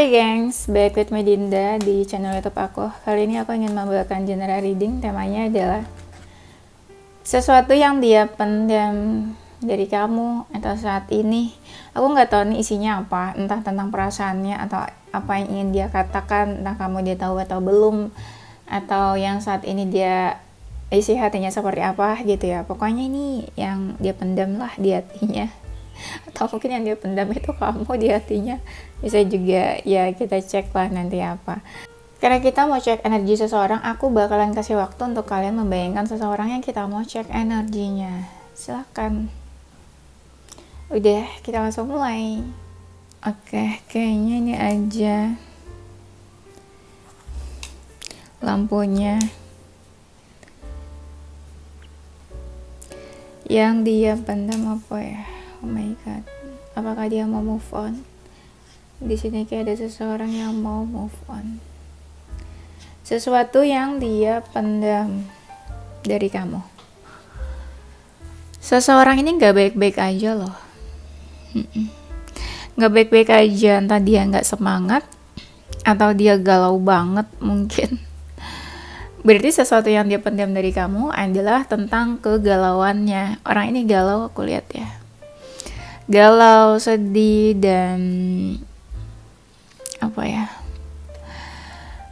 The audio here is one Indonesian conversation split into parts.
Hai gengs, back with Medinda di channel YouTube aku. Kali ini aku ingin membawakan general reading. Temanya adalah sesuatu yang dia pendam dari kamu atau saat ini. Aku nggak tahu nih isinya apa, entah tentang perasaannya atau apa yang ingin dia katakan, entah kamu dia tahu atau belum, atau yang saat ini dia isi hatinya seperti apa gitu ya. Pokoknya ini yang dia pendam lah di hatinya. Atau mungkin yang dia pendam itu kamu di hatinya, bisa juga ya, kita cek lah nanti apa. Karena kita mau cek energi seseorang, aku bakalan kasih waktu untuk kalian membayangkan seseorang yang kita mau cek energinya. Silahkan. Udah, kita langsung mulai. Oke, kayaknya ini aja lampunya. Yang dia pendam apa ya? Oh my god, apakah dia mau move on? Di sini kayak ada seseorang yang mau move on. Sesuatu yang dia pendam dari kamu. Seseorang ini nggak baik-baik aja loh. Nggak baik-baik aja, entah dia nggak semangat atau dia galau banget mungkin. Berarti sesuatu yang dia pendam dari kamu adalah tentang kegalauannya. Orang ini galau, aku lihat ya. Galau, sedih, dan apa ya,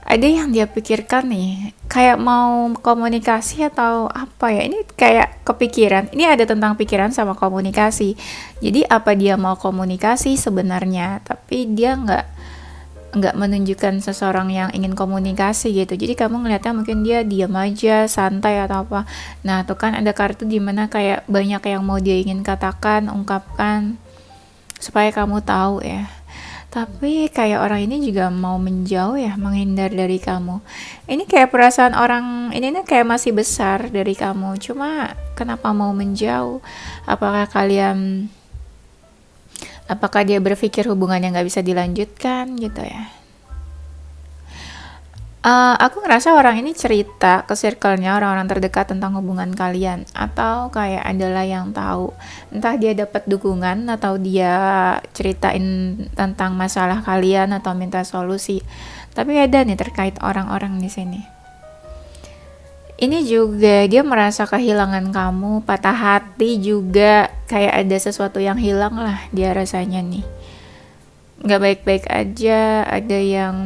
ada yang dia pikirkan nih, kayak mau komunikasi atau apa ya, ini kayak kepikiran, ini ada tentang pikiran sama komunikasi. Jadi apa dia mau komunikasi sebenarnya, tapi dia nggak menunjukkan seseorang yang ingin komunikasi gitu. Jadi kamu ngeliatnya mungkin dia diam aja, santai atau apa. Nah tuh kan ada kartu dimana kayak banyak yang mau dia ingin katakan, ungkapkan supaya kamu tahu ya. Tapi kayak orang ini juga mau menjauh ya, menghindar dari kamu. Ini kayak perasaan orang ini nih kayak masih besar dari kamu. Cuma kenapa mau menjauh? Apakah dia berpikir hubungannya nggak bisa dilanjutkan gitu ya? Aku ngerasa orang ini cerita ke circle-nya, orang-orang terdekat tentang hubungan kalian, atau kayak adalah yang tahu, entah dia dapat dukungan atau dia ceritain tentang masalah kalian atau minta solusi. Tapi ada nih terkait orang-orang di sini. Ini juga dia merasa kehilangan kamu, patah hati juga, kayak ada sesuatu yang hilang lah dia rasanya nih. Nggak baik-baik aja, ada yang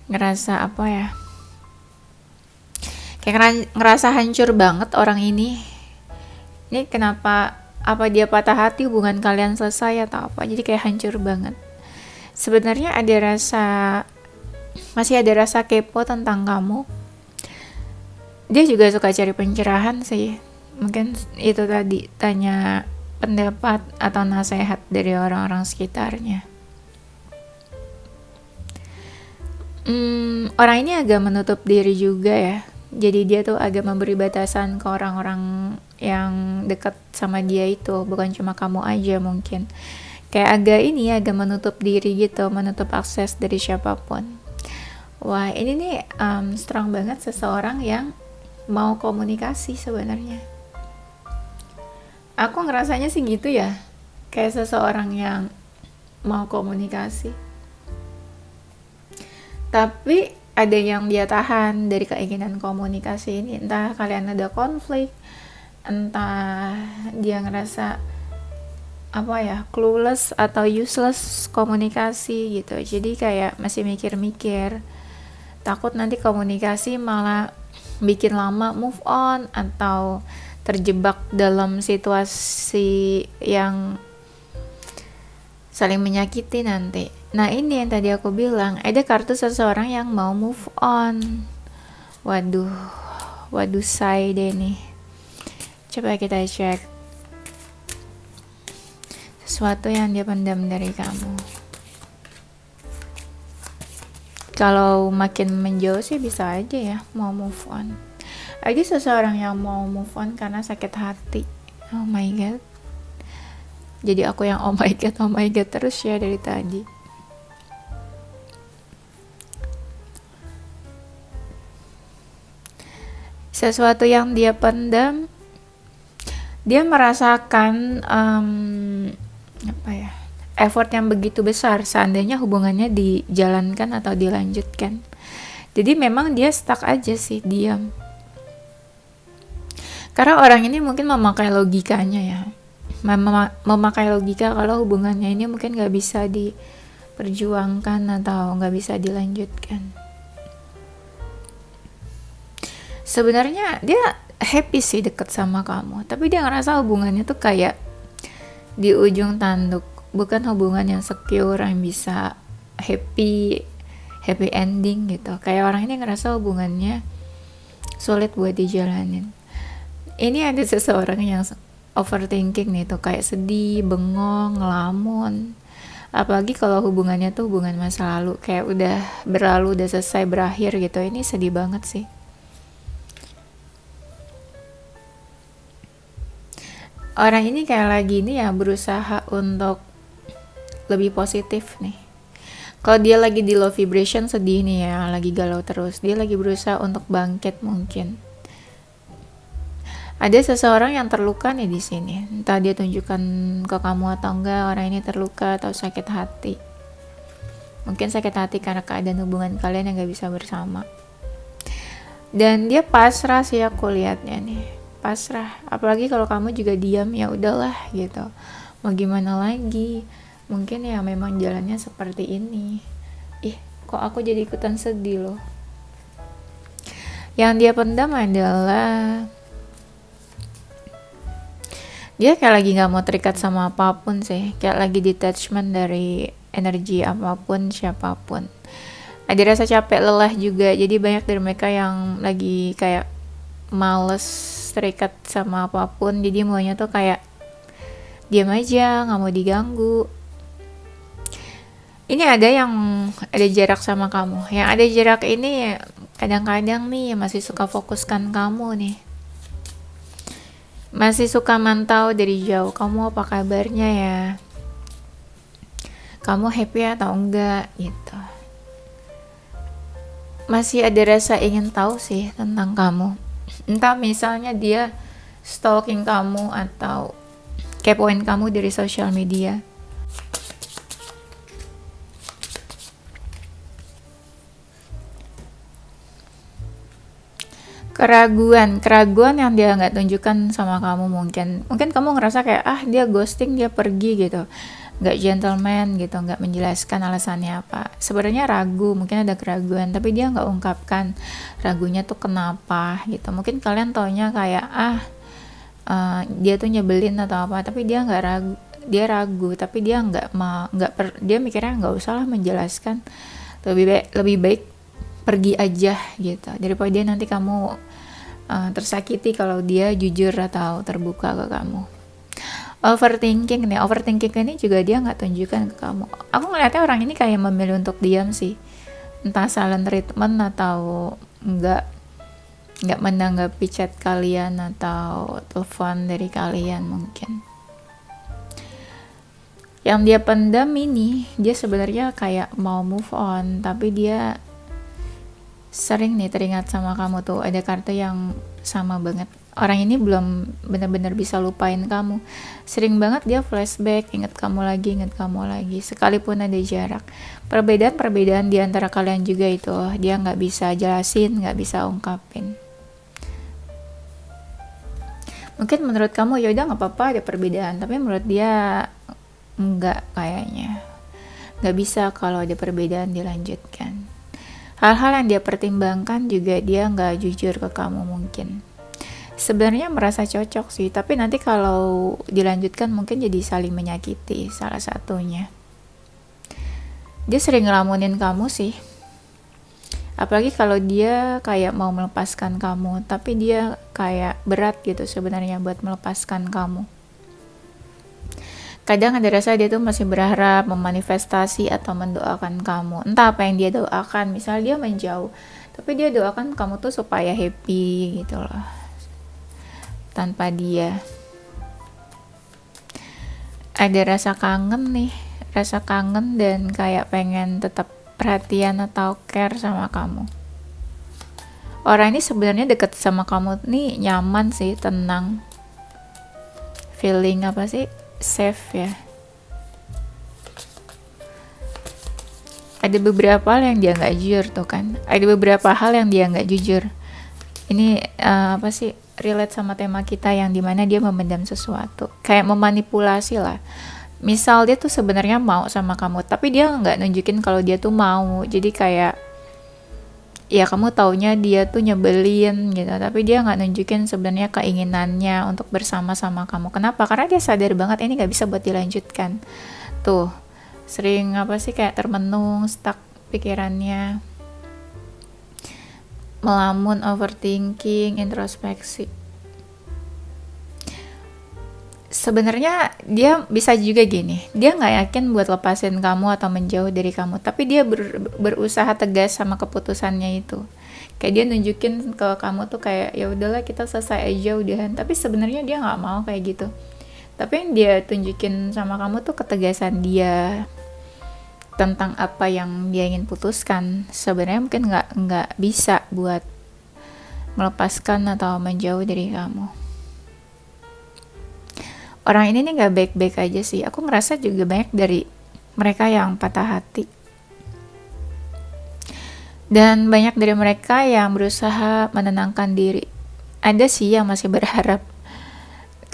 ngerasa apa ya, kayak ngerasa hancur banget orang ini. Ini kenapa, apa dia patah hati, hubungan kalian selesai atau apa, jadi kayak hancur banget. Sebenarnya masih ada rasa kepo tentang kamu. Dia juga suka cari pencerahan sih, mungkin itu tadi, tanya pendapat atau nasihat dari orang-orang sekitarnya. Orang ini agak menutup diri juga ya. Jadi dia tuh agak memberi batasan ke orang-orang yang dekat sama dia itu, bukan cuma kamu aja mungkin. Kayak agak menutup diri gitu, menutup akses dari siapapun. Wah, ini nih strong banget seseorang yang mau komunikasi sebenarnya. Aku ngerasanya sih gitu ya. Kayak seseorang yang mau komunikasi. Tapi ada yang dia tahan dari keinginan komunikasi ini. Entah kalian ada konflik, entah dia ngerasa apa ya, clueless atau useless komunikasi gitu. Jadi kayak masih mikir-mikir, takut nanti komunikasi malah bikin lama move on atau terjebak dalam situasi yang saling menyakiti nanti. Nah ini yang tadi aku bilang, ada kartu seseorang yang mau move on. Waduh say deh nih. Coba kita cek sesuatu yang dia pendam dari kamu. Kalau makin menjauh sih bisa aja ya mau move on. Ada seseorang yang mau move on karena sakit hati. Oh my god. Jadi aku yang oh my god terus ya dari tadi. Sesuatu yang dia pendam, dia merasakan apa ya, effort yang begitu besar seandainya hubungannya dijalankan atau dilanjutkan. Jadi memang dia stuck aja sih, diam. Karena orang ini mungkin memakai logikanya ya. Memakai logika kalau hubungannya ini mungkin gak bisa diperjuangkan atau gak bisa dilanjutkan. Sebenarnya dia happy sih deket sama kamu, tapi dia ngerasa hubungannya tuh kayak di ujung tanduk, bukan hubungan yang secure yang bisa happy ending gitu. Kayak orang ini ngerasa hubungannya sulit buat dijalanin. Ini ada seseorang yang overthinking nih tuh, kayak sedih, bengong, ngelamun. Apalagi kalau hubungannya tuh hubungan masa lalu, kayak udah berlalu, udah selesai, berakhir gitu. Ini sedih banget sih. Orang ini kayak lagi ini ya berusaha untuk lebih positif nih. Kalau dia lagi di low vibration, sedih nih ya, lagi galau terus, dia lagi berusaha untuk bangkit mungkin. Ada seseorang yang terluka nih di sini. Entah dia tunjukkan ke kamu atau enggak, orang ini terluka atau sakit hati. Mungkin sakit hati karena keadaan hubungan kalian yang gak bisa bersama. Dan dia pasrah sih aku lihatnya nih. Pasrah. Apalagi kalau kamu juga diam, ya udahlah gitu. Mau gimana lagi? Mungkin ya memang jalannya seperti ini. Kok aku jadi ikutan sedih loh. Yang dia pendam adalah dia kayak lagi gak mau terikat sama apapun sih, kayak lagi detachment dari energi apapun, siapapun. Ada rasa capek, lelah juga, jadi banyak dari mereka yang lagi kayak males terikat sama apapun, jadi maunya tuh kayak diam aja, gak mau diganggu. Ini ada yang ada jarak sama kamu, yang ada jarak ini kadang-kadang nih masih suka fokuskan kamu nih. Masih suka mantau dari jauh, kamu apa kabarnya ya? Kamu happy atau enggak gitu. Masih ada rasa ingin tahu sih tentang kamu. Entah misalnya dia stalking kamu atau kepoin kamu dari sosial media. Keraguan yang dia nggak tunjukkan sama kamu. Mungkin kamu ngerasa kayak dia ghosting, dia pergi gitu, nggak gentleman gitu, nggak menjelaskan alasannya apa. Sebenarnya ragu, mungkin ada keraguan, tapi dia nggak ungkapkan ragunya tuh kenapa gitu. Mungkin kalian taunya kayak dia tuh nyebelin atau apa, tapi dia nggak ragu, dia ragu, tapi dia dia mikirnya nggak usah lah menjelaskan, lebih baik pergi aja gitu, daripada dia nanti kamu tersakiti kalau dia jujur atau terbuka ke kamu. Overthinking ini juga dia nggak tunjukkan ke kamu. Aku ngeliatnya orang ini kayak memilih untuk diam sih, entah silent treatment atau nggak menanggapi chat kalian atau telepon dari kalian. Mungkin yang dia pendam ini, dia sebenarnya kayak mau move on, tapi dia sering nih teringat sama kamu tuh. Ada kartu yang sama banget. Orang ini belum benar-benar bisa lupain kamu. Sering banget dia flashback, ingat kamu lagi. Sekalipun ada jarak. Perbedaan di antara kalian juga itu, dia nggak bisa jelasin, nggak bisa ungkapin. Mungkin menurut kamu ya udah nggak apa-apa ada perbedaan, tapi menurut dia nggak, kayaknya nggak bisa kalau ada perbedaan dilanjutkan. Hal-hal yang dia pertimbangkan juga dia nggak jujur ke kamu mungkin. Sebenarnya merasa cocok sih, tapi nanti kalau dilanjutkan mungkin jadi saling menyakiti salah satunya. Dia sering ngelamunin kamu sih. Apalagi kalau dia kayak mau melepaskan kamu, tapi dia kayak berat gitu sebenarnya buat melepaskan kamu. Kadang ada rasa dia tuh masih berharap memanifestasi atau mendoakan kamu. Entah apa yang dia doakan, misalnya dia menjauh, tapi dia doakan kamu tuh supaya happy gitu loh, tanpa dia. Ada rasa kangen dan kayak pengen tetap perhatian atau care sama kamu. Orang ini sebenarnya deket sama kamu nih nyaman sih, tenang, feeling safe ya. ada beberapa hal yang dia nggak jujur tuh kan, ada beberapa hal yang dia nggak jujur. Ini apa sih, relate sama tema kita yang dimana dia memendam sesuatu, kayak memanipulasi lah. Misal dia tuh sebenarnya mau sama kamu, tapi dia nggak nunjukin kalau dia tuh mau. Jadi kayak ya kamu taunya dia tuh nyebelin gitu, tapi dia nggak nunjukin sebenarnya keinginannya untuk bersama sama kamu. Kenapa? Karena dia sadar banget ini nggak bisa buat dilanjutkan. Tuh, sering apa sih, kayak termenung, stuck pikirannya, melamun, overthinking, introspeksi. Sebenarnya dia bisa juga gini, dia nggak yakin buat lepasin kamu atau menjauh dari kamu, tapi dia berusaha tegas sama keputusannya itu. Kayak dia nunjukin ke kamu tuh kayak ya udahlah kita selesai aja udahan, tapi sebenarnya dia nggak mau kayak gitu. Tapi yang dia tunjukin sama kamu tuh ketegasan dia tentang apa yang dia ingin putuskan. Sebenarnya mungkin nggak bisa buat melepaskan atau menjauh dari kamu. Orang ini nih gak baik-baik aja sih. Aku ngerasa juga banyak dari mereka yang patah hati. Dan banyak dari mereka yang berusaha menenangkan diri. Ada sih yang masih berharap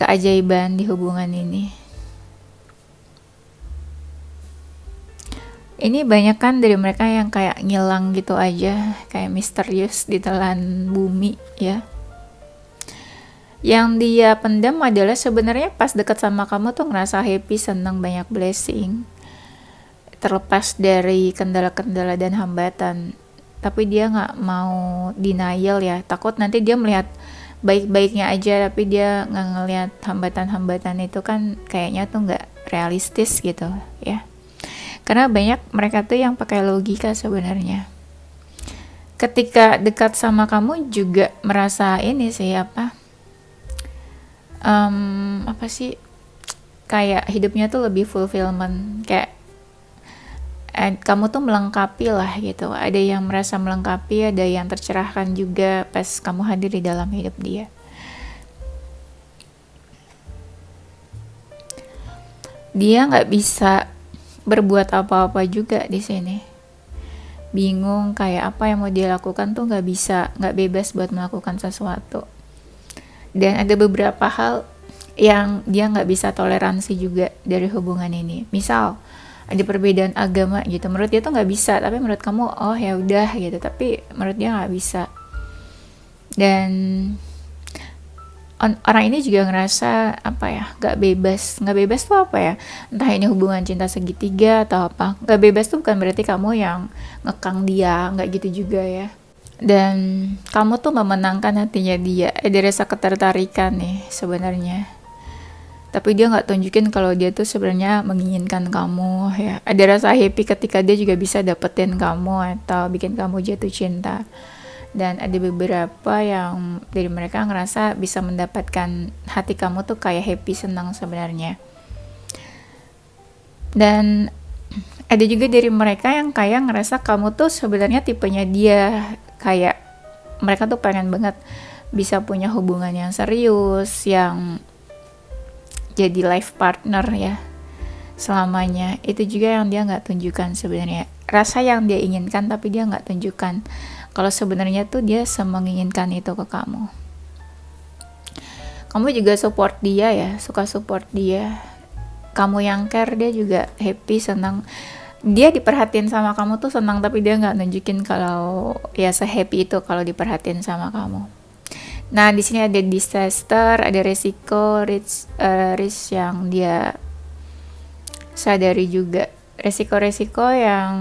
keajaiban di hubungan ini. Ini banyak kan dari mereka yang kayak ngilang gitu aja, kayak misterius ditelan bumi ya. Yang dia pendam adalah sebenarnya pas deket sama kamu tuh ngerasa happy, senang, banyak blessing, terlepas dari kendala-kendala dan hambatan. Tapi dia nggak mau denial ya, takut nanti dia melihat baik-baiknya aja, tapi dia nggak ngelihat hambatan-hambatan itu kan kayaknya tuh nggak realistis gitu ya. Karena banyak mereka tuh yang pakai logika sebenarnya. Ketika dekat sama kamu juga merasa ini sih apa sih, kayak hidupnya tuh lebih fulfillment, kayak kamu tuh melengkapi lah gitu. Ada yang merasa melengkapi, ada yang tercerahkan juga pas kamu hadir di dalam hidup dia. Dia nggak bisa berbuat apa-apa juga di sini. Bingung kayak apa yang mau dia lakukan tuh nggak bisa, nggak bebas buat melakukan sesuatu. Dan ada beberapa hal yang dia nggak bisa toleransi juga dari hubungan ini. Misal ada perbedaan agama gitu, menurut dia tuh nggak bisa, tapi menurut kamu oh ya udah gitu, tapi menurut dia nggak bisa. Dan orang ini juga ngerasa nggak bebas tuh entah ini hubungan cinta segitiga atau apa. Nggak bebas tuh bukan berarti kamu yang ngekang dia, nggak gitu juga ya. Dan kamu tuh memenangkan hatinya dia, ada rasa ketertarikan nih sebenarnya, tapi dia nggak tunjukin kalau dia tuh sebenarnya menginginkan kamu ya. Ada rasa happy ketika dia juga bisa dapetin kamu atau bikin kamu jatuh cinta. Dan ada beberapa yang dari mereka ngerasa bisa mendapatkan hati kamu tuh kayak happy, senang sebenarnya. Dan ada juga dari mereka yang kayak ngerasa kamu tuh sebenarnya tipenya dia, kayak mereka tuh pengen banget bisa punya hubungan yang serius, yang jadi life partner ya selamanya. Itu juga yang dia nggak tunjukkan sebenarnya, rasa yang dia inginkan, tapi dia nggak tunjukkan kalau sebenarnya tuh dia menginginkan itu ke kamu. Kamu juga support dia ya, suka support dia. Kamu yang care, dia juga happy, senang. Dia diperhatiin sama kamu tuh senang, tapi dia nggak nunjukin kalau ya se-happy itu kalau diperhatiin sama kamu. Nah di sini ada disaster, ada resiko, risk yang dia sadari juga, resiko-resiko yang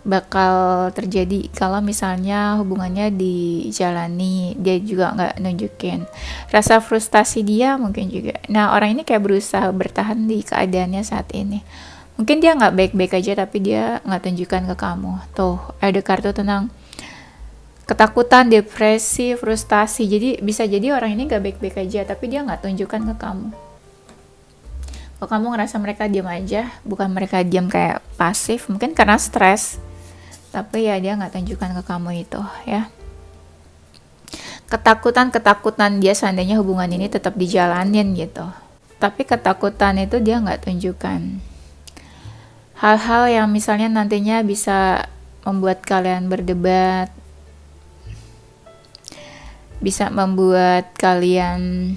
bakal terjadi kalau misalnya hubungannya dijalani. Dia juga nggak nunjukin rasa frustasi dia mungkin juga. Nah orang ini kayak berusaha bertahan di keadaannya saat ini. Mungkin dia nggak baik-baik aja, tapi dia nggak tunjukkan ke kamu. Tuh ada kartu tentang ketakutan, depresi, frustasi. Jadi bisa jadi orang ini nggak baik-baik aja, tapi dia nggak tunjukkan ke kamu. Kalau kamu ngerasa mereka diam aja, bukan mereka diam kayak pasif, mungkin karena stres, tapi ya dia nggak tunjukkan ke kamu itu ya. Ketakutan dia seandainya hubungan ini tetap dijalanin gitu, tapi ketakutan itu dia nggak tunjukkan. hal-hal yang misalnya nantinya bisa membuat kalian berdebat, bisa membuat kalian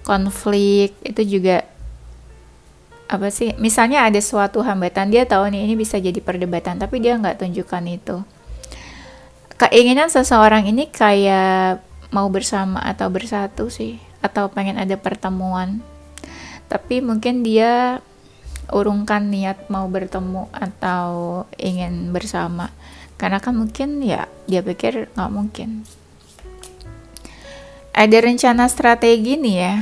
konflik. Itu juga apa sih, misalnya ada suatu hambatan, dia tahu nih ini bisa jadi perdebatan tapi dia nggak tunjukkan itu. Keinginan seseorang ini kayak mau bersama atau bersatu sih, atau pengen ada pertemuan, tapi mungkin dia urungkan niat mau bertemu atau ingin bersama, karena kan mungkin ya dia pikir nggak mungkin. Ada rencana strategi nih ya,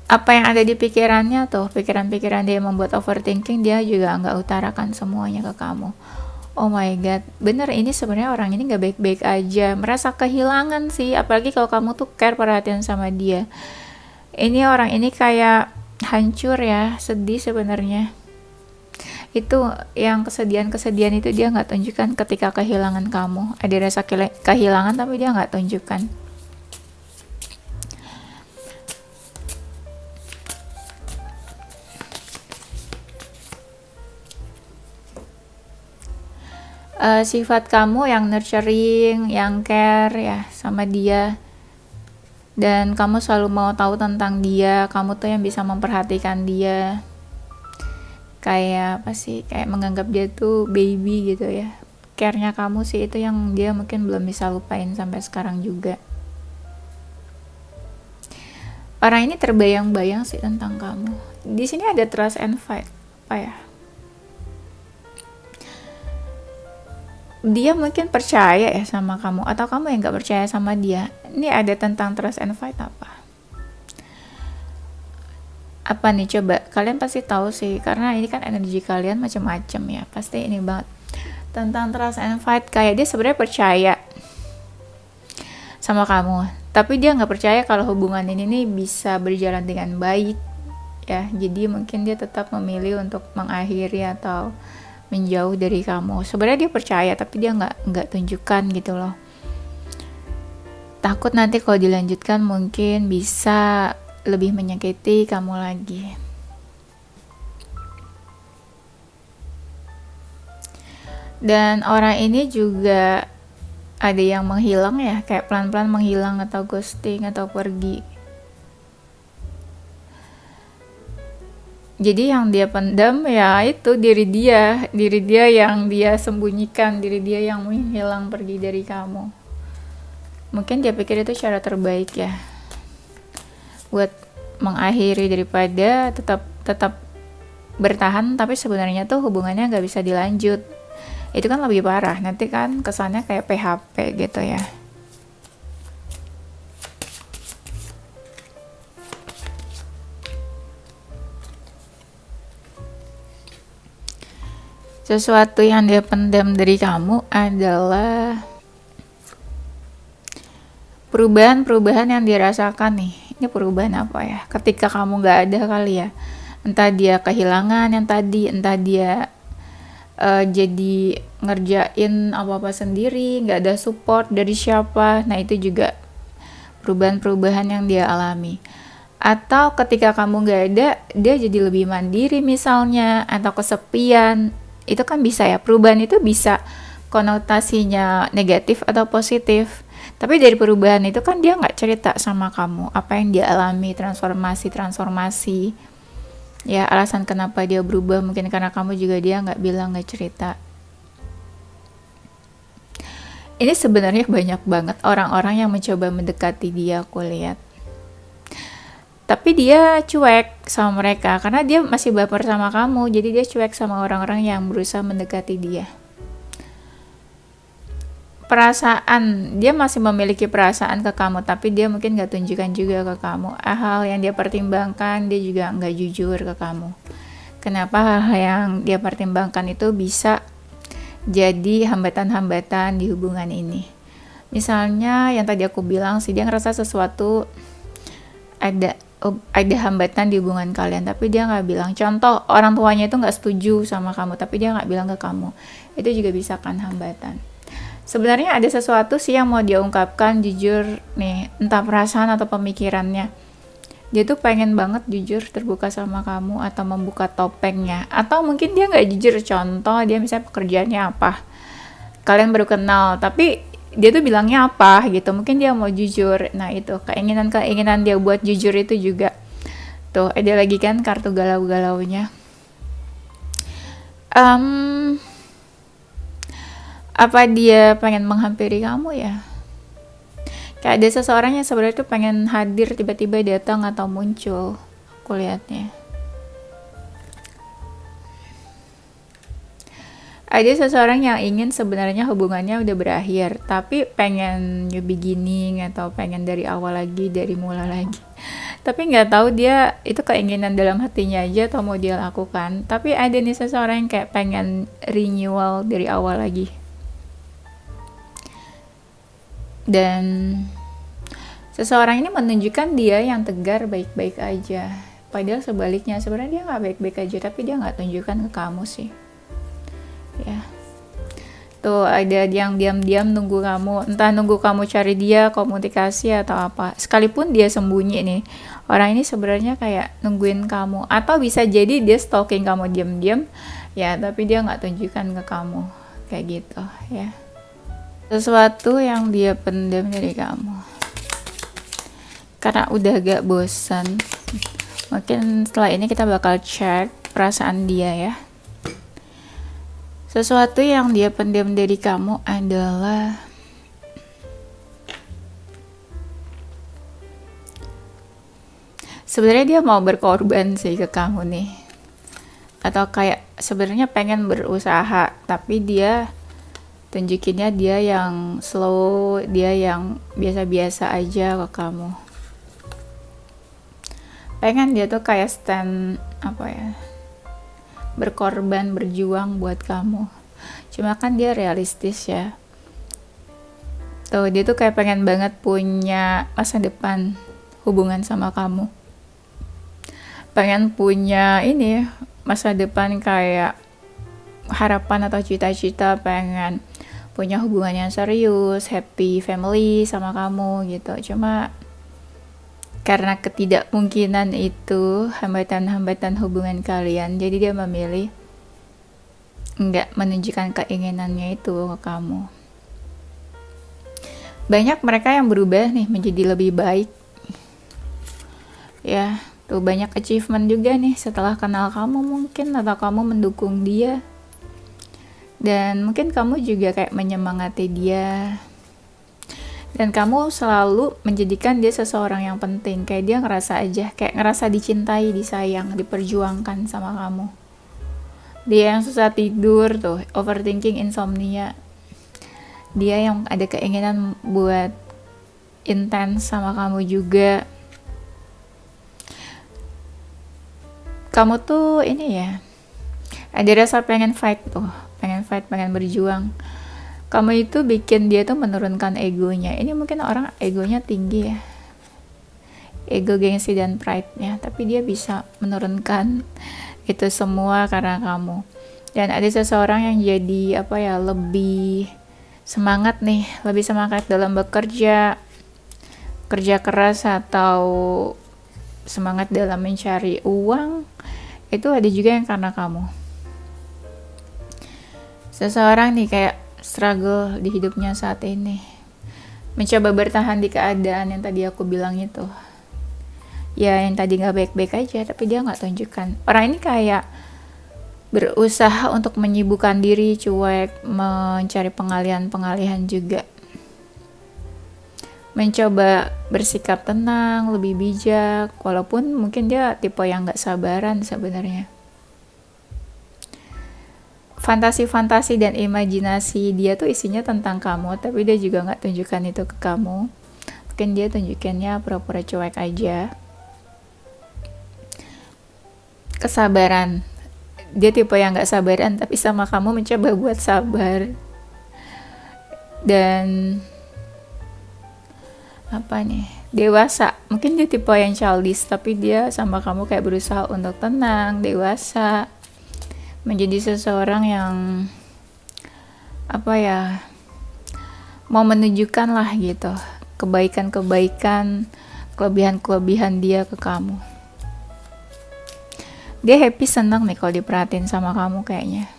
apa yang ada di pikirannya tuh, pikiran-pikiran dia membuat overthinking, dia juga nggak utarakan semuanya ke kamu. Oh my god, bener, ini sebenarnya orang ini nggak baik-baik aja, merasa kehilangan sih, apalagi kalau kamu tuh care perhatian sama dia. Ini orang ini kayak hancur ya, sedih sebenarnya. Itu yang kesedihan-kesedihan itu dia nggak tunjukkan ketika kehilangan kamu. Ada rasa kehilangan tapi dia nggak tunjukkan. Sifat kamu yang nurturing, yang care ya sama dia, dan kamu selalu mau tahu tentang dia, kamu tuh yang bisa memperhatikan dia, kayak apa sih, kayak menganggap dia tuh baby gitu ya. Care-nya kamu sih itu yang dia mungkin belum bisa lupain sampai sekarang juga. Orang ini terbayang-bayang sih tentang kamu. Di sini ada trust and fight, apa ya? Dia mungkin percaya ya sama kamu, atau kamu yang gak percaya sama dia. Ini ada tentang trust and fight apa nih, coba kalian pasti tahu sih, karena ini kan energi kalian macam-macam ya, pasti ini banget tentang trust and fight. Kayak dia sebenarnya percaya sama kamu, tapi dia nggak percaya kalau hubungan ini nih bisa berjalan dengan baik ya. Jadi mungkin dia tetap memilih untuk mengakhiri atau menjauh dari kamu. Sebenarnya dia percaya tapi dia nggak tunjukkan gitu loh. Takut nanti kalau dilanjutkan mungkin bisa lebih menyakiti kamu lagi. Dan orang ini juga ada yang menghilang ya, kayak pelan-pelan menghilang atau ghosting atau pergi. Jadi yang dia pendam ya itu diri dia yang dia sembunyikan, diri dia yang menghilang pergi dari kamu. Mungkin dia pikir itu cara terbaik ya buat mengakhiri, daripada tetap bertahan tapi sebenarnya tuh hubungannya nggak bisa dilanjut. Itu kan lebih parah, nanti kan kesannya kayak PHP gitu ya. Sesuatu yang dia pendam dari kamu adalah perubahan-perubahan yang dirasakan nih. Ini perubahan apa ya? Ketika kamu gak ada kali ya. Entah dia kehilangan yang tadi, entah dia jadi ngerjain apa-apa sendiri, gak ada support dari siapa. Nah itu juga perubahan-perubahan yang dia alami. Atau ketika kamu gak ada, dia jadi lebih mandiri misalnya, atau kesepian. Itu kan bisa ya, perubahan itu bisa konotasinya negatif atau positif. Tapi dari perubahan itu kan dia nggak cerita sama kamu apa yang dia alami, transformasi. Ya alasan kenapa dia berubah mungkin karena kamu juga dia nggak bilang, nggak cerita. Ini sebenarnya banyak banget orang-orang yang mencoba mendekati dia, aku lihat. Tapi dia cuek sama mereka karena dia masih baper sama kamu, jadi dia cuek sama orang-orang yang berusaha mendekati dia. Perasaan, dia masih memiliki perasaan ke kamu, tapi dia mungkin gak tunjukkan juga ke kamu. Hal yang dia pertimbangkan, dia juga gak jujur ke kamu. Kenapa hal yang dia pertimbangkan itu bisa jadi hambatan-hambatan di hubungan ini. Misalnya yang tadi aku bilang sih, dia ngerasa sesuatu ada hambatan di hubungan kalian, tapi dia nggak bilang. Contoh, orang tuanya itu nggak setuju sama kamu, tapi dia nggak bilang ke kamu. Itu juga bisa kan hambatan. Sebenarnya ada sesuatu sih yang mau dia ungkapkan jujur nih, entah perasaan atau pemikirannya. dia tuh pengen banget jujur terbuka sama kamu atau membuka topengnya, atau mungkin dia nggak jujur. Contoh, dia misalnya pekerjaannya apa, kalian baru kenal tapi dia tuh bilangnya apa gitu, mungkin dia mau jujur. Nah itu keinginan dia buat jujur itu juga tuh ada lagi kan kartu galau-galaunya. Apa dia pengen menghampiri kamu ya? Kayak ada seseorang yang sebenarnya tuh pengen hadir, tiba-tiba datang atau muncul, aku lihatnya. Ada seseorang yang ingin sebenarnya hubungannya udah berakhir, tapi pengen new beginning atau pengen dari awal lagi, dari mula lagi. Tapi nggak tahu dia itu keinginan dalam hatinya aja atau mau dia lakukan. Tapi ada nih seseorang yang kayak pengen renewal dari awal lagi. Dan seseorang ini menunjukkan dia yang tegar, baik-baik aja. Padahal sebaliknya, sebenarnya dia nggak baik-baik aja, tapi dia nggak tunjukkan ke kamu sih. Ya. Tuh ada yang diam-diam nunggu kamu, entah nunggu kamu cari dia, komunikasi atau apa. Sekalipun dia sembunyi nih, orang ini sebenarnya kayak nungguin kamu. Atau bisa jadi dia stalking kamu diam-diam, ya tapi dia nggak tunjukkan ke kamu. Kayak gitu ya. Sesuatu yang dia pendam dari kamu karena udah agak bosan. Mungkin setelah ini kita bakal cek perasaan dia ya. Sesuatu yang dia pendam dari kamu adalah sebenarnya dia mau berkorban sih ke kamu nih, atau kayak sebenarnya pengen berusaha tapi dia tunjukinnya dia yang slow, dia yang biasa-biasa aja ke kamu. Pengen dia tuh kayak stand berkorban, berjuang buat kamu. Cuma kan dia realistis ya. Tuh dia tuh kayak pengen banget punya masa depan hubungan sama kamu. Pengen punya ini masa depan kayak harapan atau cita-cita, pengen punya hubungan yang serius, happy family sama kamu gitu. Cuma karena ketidakmungkinan itu, hambatan-hambatan hubungan kalian, jadi dia memilih nggak menunjukkan keinginannya itu ke kamu. Banyak mereka yang berubah nih menjadi lebih baik. Ya, tuh banyak achievement juga nih setelah kenal kamu mungkin, atau kamu mendukung dia. Dan mungkin kamu juga kayak menyemangati dia. Dan kamu selalu menjadikan dia seseorang yang penting. Kayak dia kayak ngerasa dicintai, disayang, diperjuangkan sama kamu. Dia yang susah tidur tuh, overthinking, insomnia. Dia yang ada keinginan buat intens sama kamu juga. Kamu tuh ini ya, ada rasa pengen fight, pengen berjuang. Kamu itu bikin dia tuh menurunkan egonya. Ini mungkin orang egonya tinggi ya, ego, gengsi, dan pride-nya, tapi dia bisa menurunkan itu semua karena kamu. Dan ada seseorang yang jadi lebih semangat dalam bekerja, kerja keras, atau semangat dalam mencari uang. Itu ada juga yang karena kamu. Seseorang nih kayak struggle di hidupnya saat ini, mencoba bertahan di keadaan yang tadi aku bilang itu ya, yang tadi nggak baik-baik aja, tapi dia nggak tunjukkan. Orang ini kayak berusaha untuk menyibukkan diri, cuek, mencari pengalihan juga, mencoba bersikap tenang, lebih bijak, walaupun mungkin dia tipe yang nggak sabaran sebenarnya. Fantasi-fantasi dan imajinasi dia tuh isinya tentang kamu, tapi dia juga nggak tunjukkan itu ke kamu. Mungkin dia tunjukannya pura-pura cuek aja. Kesabaran, dia tipe yang nggak sabaran, tapi sama kamu mencoba buat sabar. Dan dewasa, mungkin dia tipe yang childish, tapi dia sama kamu kayak berusaha untuk tenang, dewasa, menjadi seseorang yang mau menunjukkan lah gitu kebaikan kelebihan-kelebihan dia ke kamu. Dia happy, senang nih kalau diperhatiin sama kamu kayaknya.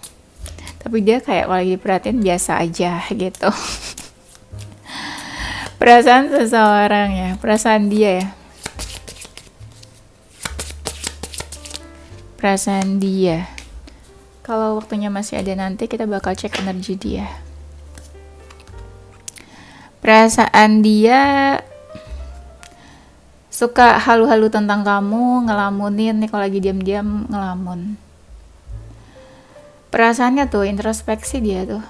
Tapi dia kayak kalau diperhatiin biasa aja gitu. Perasaan seseorang ya, perasaan dia ya. Perasaan dia. Kalau waktunya masih ada nanti kita bakal cek energi dia. Perasaan dia suka halu-halu tentang kamu, ngelamunin nih kalau lagi diam-diam ngelamun. Perasaannya tuh introspeksi dia tuh.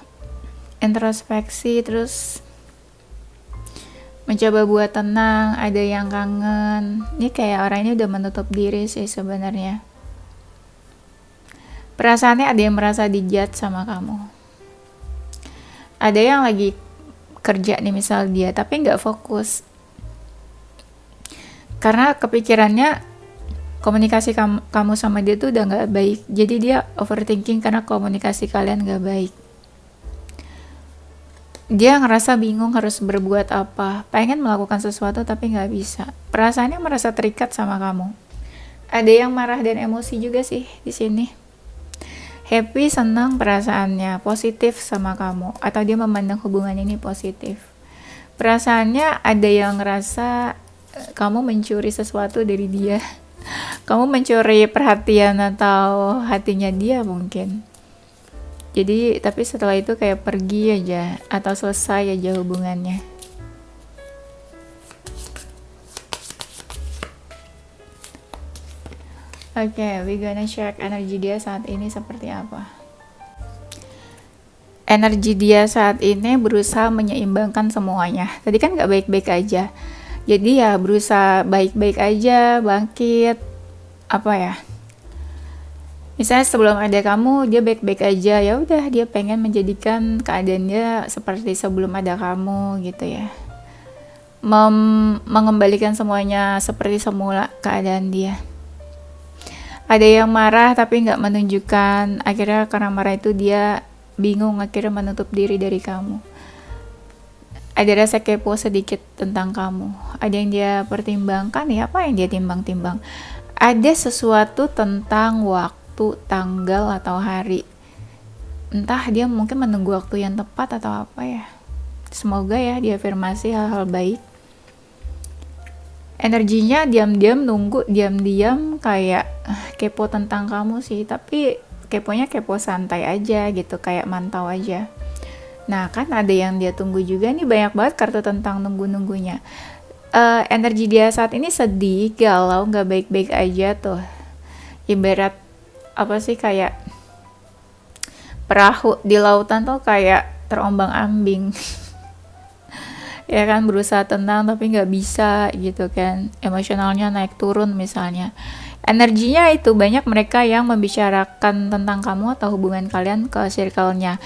Introspeksi terus mencoba buat tenang, ada yang kangen. Ini kayak orang ini udah menutup diri sih sebenarnya. Perasaannya ada yang merasa dijudge sama kamu. Ada yang lagi kerja nih misal dia, tapi nggak fokus. Karena kepikirannya komunikasi kamu sama dia tuh udah nggak baik. Jadi dia overthinking karena komunikasi kalian nggak baik. Dia ngerasa bingung harus berbuat apa. Pengen melakukan sesuatu tapi nggak bisa. Perasaannya merasa terikat sama kamu. Ada yang marah dan emosi juga sih di sini. Happy, senang perasaannya, positif sama kamu. Atau dia memandang hubungan ini positif. Perasaannya ada yang ngerasa kamu mencuri sesuatu dari dia. Kamu mencuri perhatian atau hatinya dia mungkin. Jadi tapi setelah itu kayak pergi aja atau selesai aja hubungannya. Oke, we gonna check energi dia saat ini seperti apa. Energi dia saat ini berusaha menyeimbangkan semuanya. Tadi kan gak baik-baik aja. Jadi ya berusaha baik-baik aja, bangkit, apa ya? Misalnya sebelum ada kamu dia baik-baik aja, ya udah dia pengen menjadikan keadaan dia seperti sebelum ada kamu gitu ya. Mengembalikan semuanya seperti semula keadaan dia. Ada yang marah tapi nggak menunjukkan, akhirnya karena marah itu dia bingung, akhirnya menutup diri dari kamu. Ada rasa kepo sedikit tentang kamu. Ada yang dia pertimbangkan, ya apa yang dia timbang-timbang. Ada sesuatu tentang waktu, tanggal, atau hari. Entah dia mungkin menunggu waktu yang tepat atau apa ya. Semoga ya diafirmasi hal-hal baik. Energinya diam-diam nunggu, diam-diam kayak kepo tentang kamu sih. Tapi keponya kepo santai aja gitu, kayak mantau aja. Nah kan ada yang dia tunggu juga nih, banyak banget kartu tentang nunggu-nunggunya. Energi dia saat ini sedih, galau, gak baik-baik aja tuh. Ibarat apa sih, kayak perahu di lautan tuh kayak terombang-ambing. Ya kan, berusaha tenang tapi gak bisa gitu kan. Emosionalnya naik turun misalnya. Energinya itu banyak mereka yang membicarakan tentang kamu atau hubungan kalian ke circle-nya.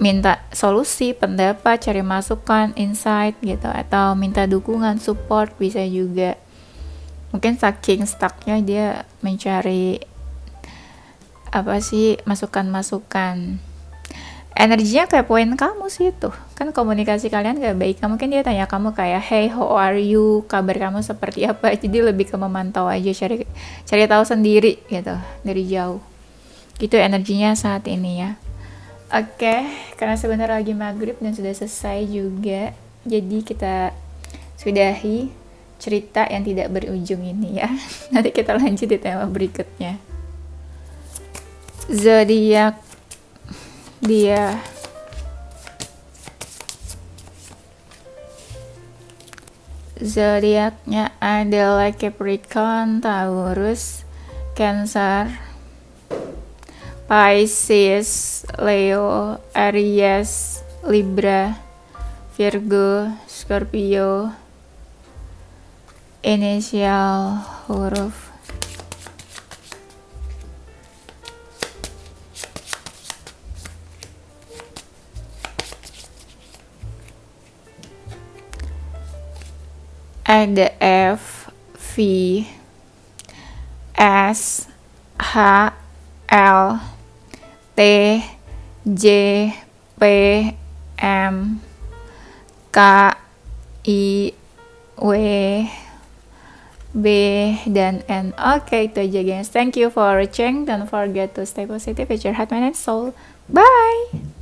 Minta solusi, pendapat, cari masukan, insight gitu, atau minta dukungan, support bisa juga. Mungkin saking stucknya dia mencari apa sih, masukan-masukan. Energinya kayak poin kamu sih tuh. Kan komunikasi kalian gak baik. Mungkin dia tanya kamu kayak, hey, how are you? Kabar kamu seperti apa? Jadi lebih ke memantau aja, cari tahu sendiri gitu dari jauh. Gitu energinya saat ini ya. Oke, karena sebentar lagi maghrib dan sudah selesai juga, jadi kita sudahi cerita yang tidak berujung ini ya. Nanti kita lanjut di tema berikutnya. Zodiak dia. Zodiaknya adalah Capricorn, Taurus, Cancer, Pisces, Leo, Aries, Libra, Virgo, Scorpio. Inisial huruf ada F, V, S, H, L, T, J, P, M, K, I, W, B, dan N. Oke, itu aja guys. Thank you for watching. Don't forget to stay positive with your heart, mind, and soul. Bye!